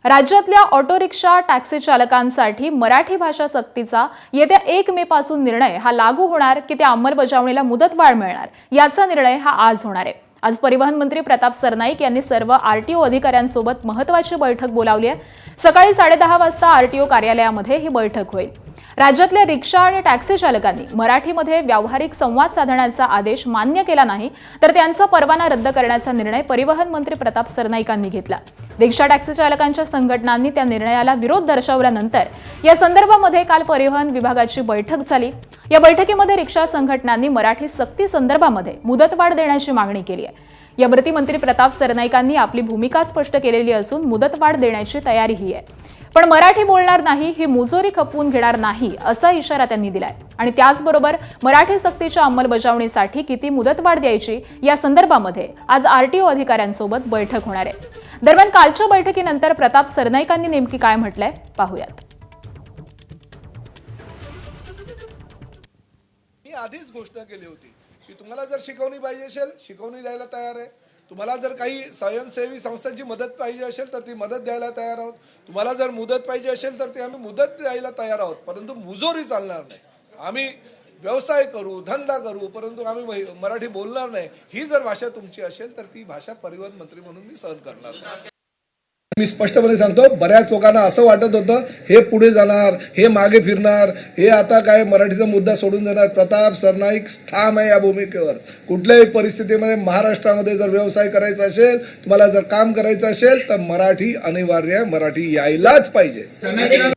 राज्यातल्या auto rickshaw taxi चालकांसाठी मराठी भाषा सक्तीचा येत्या 1 मे पासून निर्णय हा लागू होणार की त्या अंमलबजावणीला मुदतवाढ मिळणार याचा निर्णय हा आज होणार आहे। आज परिवहन मंत्री प्रताप सरनाईक यांनी सर्व आरटीओ अधिकाऱ्यांसोबत महत्त्वाची बैठक बोलावली आहे। सकाळी 10:30 वाजता आरटीओ कार्यालयामध्ये ही बैठक होईल। राज्यातल्या रिक्षा आणि टॅक्सी चालकांनी मराठीमध्ये व्यावहारिक संवाद साधण्याचा आदेश मान्य केला नाही तर त्यांचा परवाना रद्द करण्याचा निर्णय परिवहन मंत्री प्रताप सरनाईकांनी घेतला। रिक्षा टॅक्सी चालकांच्या संघटनांनी त्या निर्णयाला विरोध दर्शवल्यानंतर या संदर्भामध्ये काल परिवहन विभागाची बैठक झाली। या बैठकीमध्ये रिक्षा संघटनांनी मराठी सक्ती संदर्भामध्ये मुदतवाढ देण्याची मागणी केली आहे। यावरती मंत्री प्रताप सरनाईकांनी आपली भूमिका स्पष्ट केलेली असून मुदतवाढ देण्याची तयारीही आहे, पण मराठी बोलणार नाही ही मुजोरी खपवून घेणार नाही असा इशारा त्यांनी दिलाय। आणि त्याचबरोबर मराठी सक्तीच्या अंमलबजावणीसाठी किती मुदतवाढ द्यायची या संदर्भामध्ये आज आरटीओ अधिकाऱ्यांसोबत बैठक होणार आहे। दरम्यान कालच्या बैठकीनंतर प्रताप सरनाईकांनी नेमकी काय म्हटलंय पाहूयात। मी आधीच घोषणा केली होती की तुम्हाला जर शिकवणी पाहिजे असेल शिकवणी द्यायला तयार आहे, तुम्हाला जर काही स्वयंसेवी संस्थांची मदत पाहिजे असेल तर ती मदत द्यायला तयार आहोत, तुम्हाला जर मुदत पाहिजे असेल तर ती आम्ही मुदत द्यायला तयार आहोत, परंतु मुजोरी चालणार नाही। आम्ही व्यवसाय करू, धंदा करू, परंतु आम्ही मराठी बोलणार नाही। ही जर भाषा तुमची असेल तर ती भाषा परिवहन मंत्री म्हणून मी सहन करणार नाही। मी स्पष्टपणे सांगतो, बऱ्याच लोकांना असं वाटत होतं हे पुढे जाणार, हे मागे फिरणार, हे आता काय मराठीचा मुद्दा सोडून देणार। प्रताप सरनाईक ठाम आहे या भूमिकेवर। कुठल्याही परिस्थितीमध्ये महाराष्ट्रामध्ये जर व्यवसाय करायचा असेल, तुम्हाला जर काम करायचं असेल तर मराठी अनिवार्य आहे, मराठी यायलाच पाहिजे।